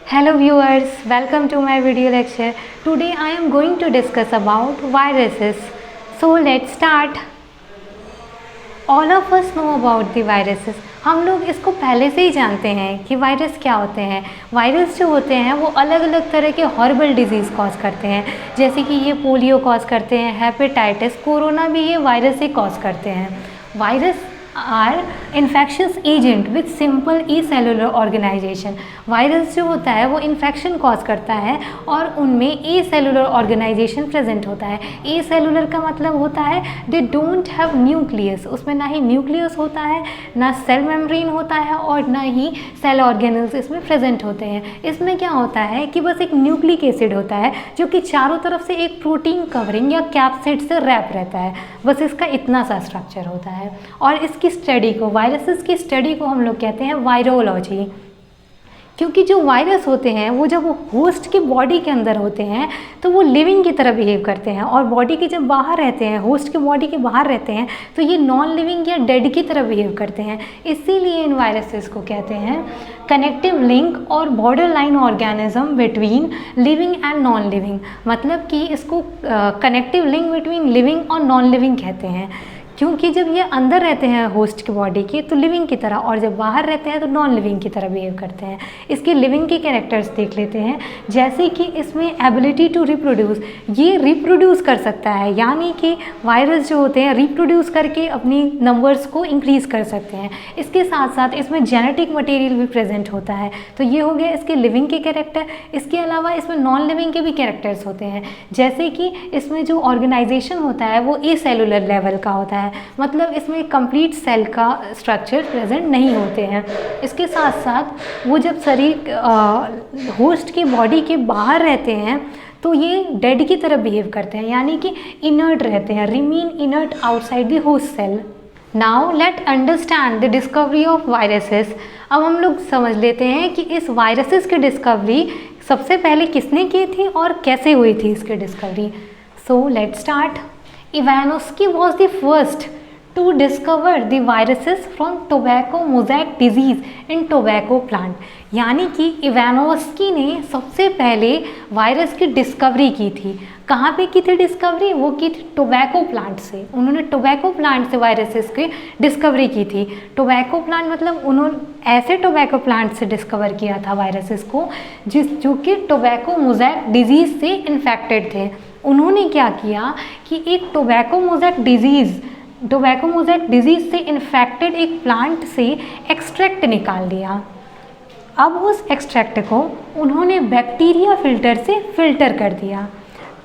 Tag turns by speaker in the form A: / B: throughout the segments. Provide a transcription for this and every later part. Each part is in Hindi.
A: Hello viewers, welcome to my video lecture. Today I am going to discuss about viruses. So let's start. All of us know about the viruses. हम लोग इसको पहले से ही जानते हैं कि वायरस क्या होते हैं। वायरस जो होते हैं वो अलग अलग तरह के हॉरिबल डिजीज़ कॉज करते हैं, जैसे कि ये पोलियो कॉज करते हैं, हेपेटाइटिस, कोरोना भी ये वायरस ही कॉज करते हैं। Virus are infections agent with simple e cellular organisation. Virus जो होता है वो इन्फेक्शन कॉज करता है और उनमें ई सेलुलर ऑर्गेनाइजेशन प्रेजेंट होता है। ई सेलुलर का मतलब होता है दे डोंट हैव न्यूक्लियस, उसमें ना ही न्यूक्लियस होता है, ना सेल मेम्ब्रेन होता है और ना ही सेल ऑर्गेनल्स इसमें प्रेजेंट होते हैं। इसमें क्या होता है कि बस एक न्यूक्लिक एसिड होता है जो कि चारों तरफ से एक प्रोटीन कवरिंग या कैप्सिड से रैप रहता है, बस इसका इतना सा स्ट्रक्चर होता है। और इसकी स्टडी को, वायरसेस की स्टडी को हम लोग कहते हैं वायरोलॉजी, क्योंकि जो वायरस होते हैं वो जब वो होस्ट की बॉडी के अंदर होते हैं तो वो लिविंग की तरह बिहेव करते हैं, और बॉडी के जब बाहर रहते हैं, होस्ट के बॉडी के बाहर रहते हैं, तो ये नॉन लिविंग या डेड की तरह बिहेव करते हैं। इसीलिए इन वायरसेस को कहते हैं कनेक्टिव लिंक और border line organism between living and non living. मतलब कि इसको कनेक्टिव लिंक बिटवीन लिविंग और नॉन लिविंग कहते हैं, क्योंकि जब ये अंदर रहते हैं होस्ट की बॉडी के तो लिविंग की तरह, और जब बाहर रहते हैं तो नॉन लिविंग की तरह बिहेव करते हैं। इसके लिविंग के कैरेक्टर्स देख लेते हैं, जैसे कि इसमें एबिलिटी टू रिप्रोड्यूस, ये रिप्रोड्यूस कर सकता है, यानी कि वायरस जो होते हैं रिप्रोड्यूस करके अपनी नंबर्स को इंक्रीज कर सकते हैं। इसके साथ साथ इसमें जेनेटिक मटेरियल भी प्रेजेंट होता है। तो ये हो गया इसके लिविंग के कैरेक्टर। इसके अलावा इसमें नॉन लिविंग के भी कैरेक्टर्स होते हैं, जैसे कि इसमें जो ऑर्गेनाइजेशन होता है वो ए सेलुलर लेवल का होता है, मतलब इसमें कंप्लीट सेल का स्ट्रक्चर प्रेजेंट नहीं होते हैं। इसके साथ साथ वो जब शरीर होस्ट की बॉडी के बाहर रहते हैं तो ये डेड की तरह बिहेव करते हैं, यानी कि इनर्ट रहते हैं, remain inert outside the host cell. Now let understand the discovery of viruses. अब हम लोग समझ लेते हैं कि इस वायरसेस की डिस्कवरी सबसे पहले किसने की थी और कैसे हुई थी इसकी discovery. So let start. Ivanovsky was the first to discover the viruses from tobacco mosaic disease in tobacco plant। यानी कि इवानोव्स्की ने सबसे पहले वायरस की डिस्कवरी की थी। कहाँ पे की थी डिस्कवरी? वो की थी टोबैको प्लांट से। उन्होंने टोबैको प्लांट से वायरसेस की डिस्कवरी की थी। टोबैको प्लांट मतलब उन्होंने ऐसे टोबैको प्लांट से डिस्कवर किया था वायरसेस को जो कि टोबैको मोज़ैक डिजीज़ से इन्फेक्टेड थे। उन्होंने क्या किया कि एक टोबैको मोज़ैक डिजीज़ से इन्फेक्टेड एक प्लांट से एक्सट्रैक्ट निकाल लिया। अब उस एक्सट्रैक्ट को उन्होंने बैक्टीरिया फ़िल्टर से फ़िल्टर कर दिया।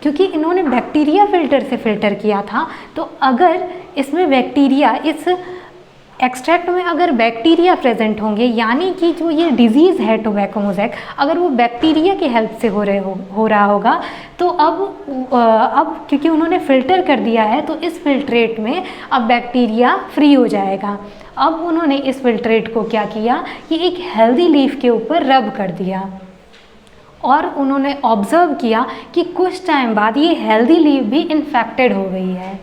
A: क्योंकि इन्होंने बैक्टीरिया फ़िल्टर से फ़िल्टर किया था, तो अगर इसमें बैक्टीरिया, इस एक्सट्रैक्ट में अगर बैक्टीरिया प्रेजेंट होंगे, यानी कि जो ये डिजीज़ है टोबैको मोज़ैक, अगर वो बैक्टीरिया की हेल्प से हो रहा होगा, तो अब क्योंकि उन्होंने फ़िल्टर कर दिया है तो इस फिल्ट्रेट में अब बैक्टीरिया फ्री हो जाएगा। अब उन्होंने इस फिल्ट्रेट को क्या किया कि एक हेल्दी लीफ के ऊपर रब कर दिया, और उन्होंने ऑब्ज़र्व किया कि कुछ टाइम बाद ये हेल्दी लीफ भी इन्फेक्टेड हो गई है।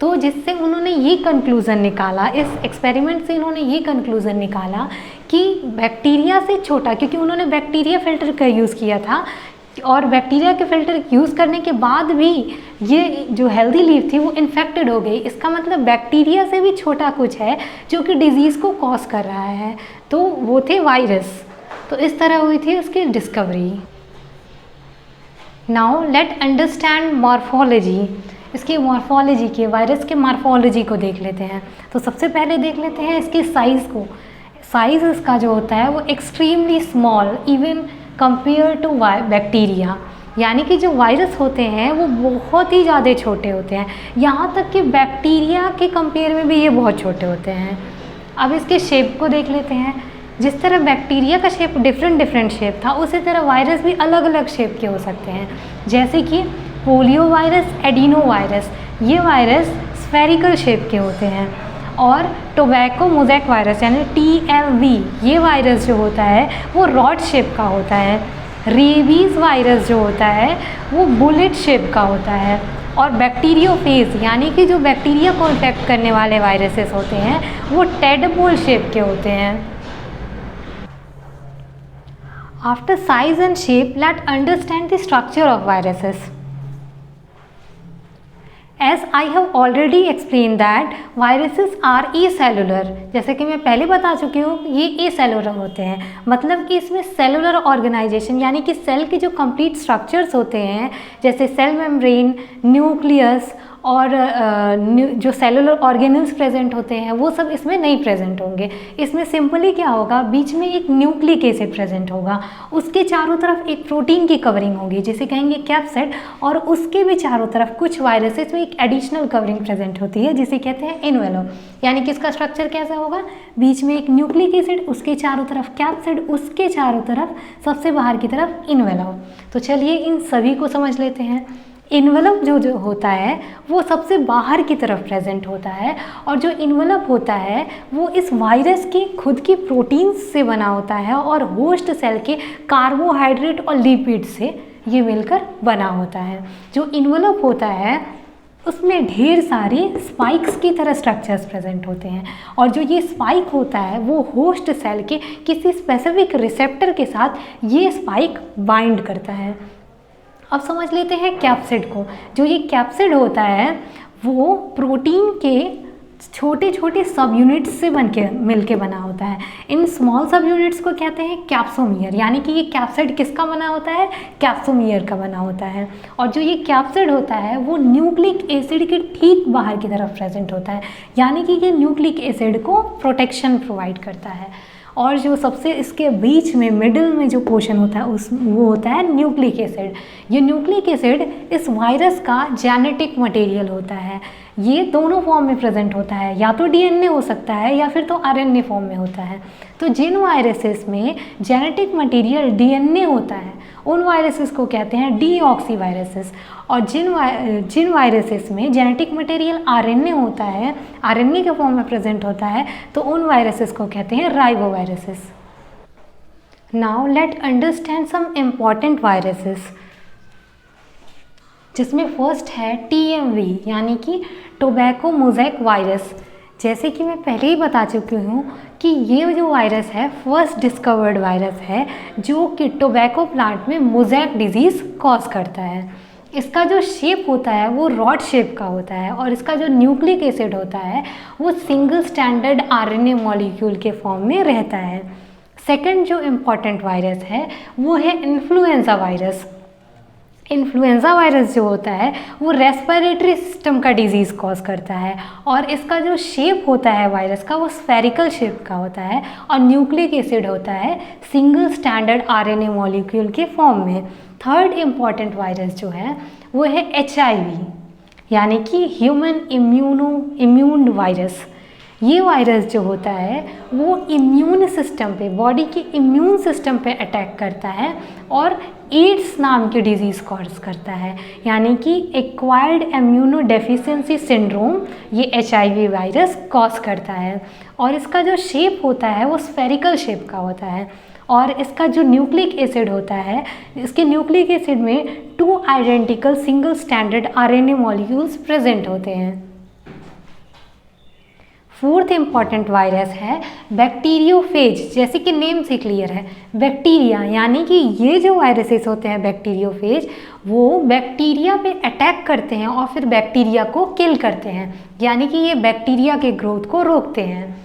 A: तो जिससे उन्होंने ये कंक्लूज़न निकाला, इस एक्सपेरिमेंट से इन्होंने ये कंक्लूज़न निकाला कि बैक्टीरिया से छोटा, क्योंकि उन्होंने बैक्टीरिया फ़िल्टर का यूज़ किया था, और बैक्टीरिया के फ़िल्टर यूज़ करने के बाद भी ये जो हेल्दी लीफ थी वो इन्फेक्टेड हो गई। इसका मतलब बैक्टीरिया से भी छोटा कुछ है जो कि डिज़ीज़ को कॉज कर रहा है, तो वो थे वायरस। तो इस तरह हुई थी उसकी discovery. Now let understand morphology. इसकी मॉर्फोलॉजी के, वायरस के मॉर्फोलॉजी को देख लेते हैं। तो सबसे पहले देख लेते हैं इसके साइज़ को। साइज़ इसका जो होता है वो extremely small even compare to bacteria, यानी कि जो वायरस होते हैं वो बहुत ही ज़्यादा छोटे होते हैं, यहाँ तक कि बैक्टीरिया के कंपेयर में भी ये बहुत छोटे होते हैं। अब इसके शेप को देख लेते हैं। जिस तरह बैक्टीरिया का शेप डिफरेंट शेप था, उसी तरह वायरस भी अलग अलग शेप के हो सकते हैं, जैसे कि पोलियो वायरस, एडिनो वायरस, ये वायरस स्फेरिकल शेप के होते हैं। और टोबैको मोज़ैक वायरस यानी TMV, ये वायरस जो होता है वो रॉड शेप का होता है। रेबीज़ वायरस जो होता है वो बुलेट शेप का होता है। और बैक्टीरियोफेज यानी कि जो बैक्टीरिया को इन्फेक्ट करने वाले वायरसेस होते हैं वो टेडपोल शेप के होते हैं। After size and shape, let's understand the structure of viruses. As I have already explained that viruses are acellular. जैसे कि मैं पहले बता चुकी हूँ ये acellular होते हैं, मतलब कि इसमें सेलुलर ऑर्गेनाइजेशन यानी कि सेल के जो कंप्लीट स्ट्रक्चर्स होते हैं जैसे सेल मेम्ब्रेन, न्यूक्लियस और जो सेलुलर ऑर्गेनल्स प्रेजेंट होते हैं वो सब इसमें नहीं प्रेजेंट होंगे। इसमें सिंपली क्या होगा, बीच में एक न्यूक्लिक एसिड प्रेजेंट होगा, उसके चारों तरफ एक प्रोटीन की कवरिंग होगी जिसे कहेंगे कैप्सिड, और उसके भी चारों तरफ कुछ वायरसेस में एक एडिशनल कवरिंग प्रेजेंट होती है जिसे कहते हैं एनवेलोप। यानी कि इसका स्ट्रक्चर कैसा होगा, बीच में एक न्यूक्लिक एसिड, उसके चारों तरफ कैप्सिड, उसके चारों तरफ सबसे बाहर की तरफ एनवेलोप। तो चलिए इन सभी को समझ लेते हैं। इन्वेलप जो होता है वो सबसे बाहर की तरफ प्रेजेंट होता है, और जो इन्वेलप होता है वो इस वायरस की खुद की प्रोटीन्स से बना होता है और होस्ट सेल के कार्बोहाइड्रेट और लिपिड से ये मिलकर बना होता है। जो इन्वेलप होता है उसमें ढेर सारे स्पाइक्स की तरह स्ट्रक्चर्स प्रेजेंट होते हैं, और जो ये स्पाइक होता है वो होस्ट सेल के किसी स्पेसिफिक रिसेप्टर के साथ ये स्पाइक बाइंड करता है। अब समझ लेते हैं कैप्सिड को। जो ये कैप्सिड होता है वो प्रोटीन के छोटे छोटे सब यूनिट्स से मिलके बना होता है। इन स्मॉल सब यूनिट्स को कहते हैं कैप्सोमियर, यानी कि ये कैप्सिड किसका बना होता है, कैप्सोमियर का बना होता है। और जो ये कैप्सिड होता है वो न्यूक्लिक एसिड के ठीक बाहर की तरफ प्रेजेंट होता है, यानी कि ये न्यूक्लिक एसिड को प्रोटेक्शन प्रोवाइड करता है। और जो सबसे इसके बीच में मिडिल में जो पोर्शन होता है वो होता है न्यूक्लिक एसिड। ये न्यूक्लिक एसिड इस वायरस का जेनेटिक मटेरियल होता है। ये दोनों फॉर्म में प्रेजेंट होता है, या तो डीएनए हो सकता है या फिर तो आरएनए फॉर्म में होता है। तो जिन वायरसेस में जेनेटिक मटेरियल डीएनए होता है उन वायरसेस को कहते हैं डीऑक्सी वायरसेस, और जिन वायरसेस में जेनेटिक मटेरियल आरएनए होता है, आरएनए के फॉर्म में प्रेजेंट होता है, तो उन वायरसेस को कहते हैं riboviruses. Now let understand some important viruses, जिसमें फर्स्ट है TMV यानी कि टोबैको मोज़ेक वायरस। जैसे कि मैं पहले ही बता चुकी हूँ कि ये जो वायरस है फर्स्ट डिस्कवर्ड वायरस है जो कि टोबैको प्लांट में मोज़ेक डिजीज़ कॉज करता है। इसका जो शेप होता है वो रॉड शेप का होता है, और इसका जो न्यूक्लिक एसिड होता है वो सिंगल स्टैंडर्ड आरएनए मॉलिक्यूल के फॉर्म में रहता है। सेकंड जो इम्पॉर्टेंट वायरस है वो है इन्फ्लुएंजा वायरस। इन्फ्लुएंजा वायरस जो होता है वो रेस्पिरेटरी सिस्टम का डिजीज़ कॉज करता है, और इसका जो शेप होता है वायरस का वो स्फेरिकल शेप का होता है, और न्यूक्लिक एसिड होता है सिंगल स्टैंडर्ड आरएनए मॉलिक्यूल के फॉर्म में। थर्ड इम्पॉर्टेंट वायरस जो है वो है HIV यानी कि ह्यूमन इम्यून वायरस। ये वायरस जो होता है वो इम्यून सिस्टम पे, बॉडी के इम्यून सिस्टम पे अटैक करता है और एड्स नाम की डिजीज़ कॉज करता है, यानी कि एक्वायर्ड इम्यूनो डेफिशिएंसी सिंड्रोम ये HIV वायरस कॉज करता है। और इसका जो शेप होता है वो स्फेरिकल शेप का होता है, और इसका जो न्यूक्लिक एसिड होता है, इसके न्यूक्लिक एसिड में 2 identical single standard RNA molecules present होते हैं। फोर्थ इम्पॉर्टेंट वायरस है बैक्टीरियोफेज। जैसे कि नेम से क्लियर है, बैक्टीरिया, यानी कि ये जो वायरसेस होते हैं बैक्टीरियोफेज वो बैक्टीरिया पे अटैक करते हैं और फिर बैक्टीरिया को किल करते हैं, यानी कि ये बैक्टीरिया के ग्रोथ को रोकते हैं।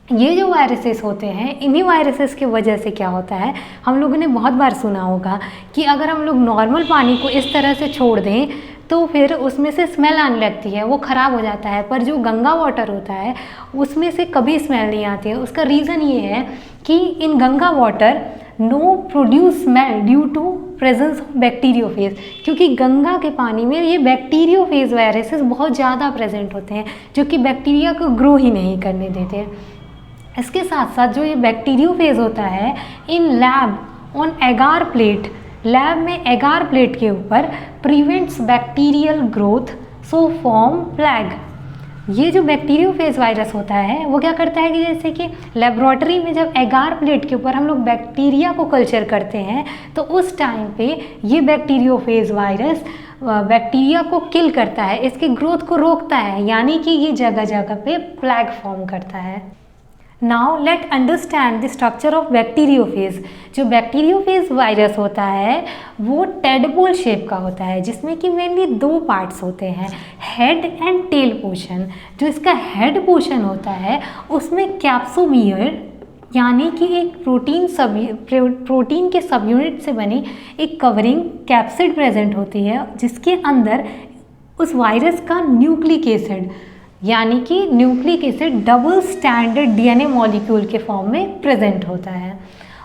A: ये जो वायरसेस होते हैं इन्हीं वायरसेस की वजह से क्या होता है, हम लोगों ने बहुत बार सुना होगा कि अगर हम लोग नॉर्मल पानी को इस तरह से छोड़ दें तो फिर उसमें से स्मेल आने लगती है, वो ख़राब हो जाता है। पर जो गंगा वाटर होता है उसमें से कभी स्मेल नहीं आती है। उसका रीज़न ये है कि in Ganga water no produce smell due to presence of bacteriophage, क्योंकि गंगा के पानी में ये बैक्टीरियोफेज वायरसेस बहुत ज़्यादा प्रेजेंट होते हैं जो कि बैक्टीरिया को ग्रो ही नहीं करने देते। इसके साथ साथ जो ये बैक्टीरियोफेज होता है in lab on agar plate, lab में एगार प्लेट के ऊपर prevents bacterial growth so form plaque. ये जो बैक्टीरियोफेज वायरस होता है वो क्या करता है कि जैसे कि लेबोरेटरी में जब एगार प्लेट के ऊपर हम लोग बैक्टीरिया को कल्चर करते हैं तो उस टाइम पे ये बैक्टीरियोफेज वायरस बैक्टीरिया को किल करता है, इसकी ग्रोथ को रोकता है, यानी कि ये जगह जगह पे प्लैग फॉर्म करता है। Now let understand the structure of bacteriophage. जो बैक्टीरियोफेज वायरस होता है वो टेडपोल शेप का होता है, जिसमें कि मेनली दो पार्ट्स होते हैं, हेड एंड टेल पोर्शन। जो इसका हेड पोर्शन होता है उसमें कैप्सोमियर यानी कि एक प्रोटीन के सब यूनिट से बनी एक कवरिंग कैप्सिड प्रेजेंट होती है, जिसके अंदर उस वायरस का न्यूक्लिक एसिड यानी कि nucleic acid double standard DNA molecule के फॉर्म में प्रेजेंट होता है।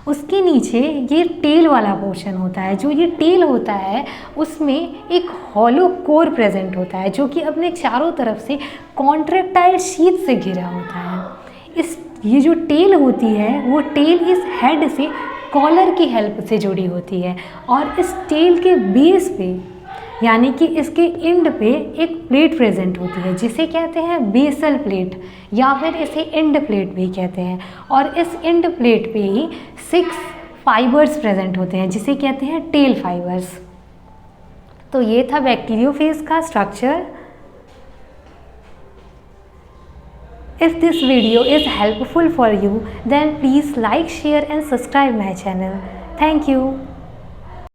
A: उसके नीचे ये टेल वाला पोर्शन होता है। जो ये टेल होता है उसमें एक हॉलो कोर प्रेजेंट होता है, जो कि अपने चारों तरफ से कॉन्ट्रैक्टाइल शीट से घिरा होता है। ये जो टेल होती है वो टेल इस हेड से कॉलर की हेल्प से जुड़ी होती है, और इस टेल के बेस पे यानी कि इसके एंड पे एक प्लेट प्रेजेंट होती है, जिसे कहते हैं बेसल प्लेट या फिर इसे एंड प्लेट भी कहते हैं। और इस एंड प्लेट पे ही 6 फाइबर्स प्रेजेंट होते हैं, जिसे कहते हैं टेल फाइबर्स। तो ये था बैक्टीरियोफेज का structure. If this video is helpful for you, then please like, share and subscribe my channel. Thank you.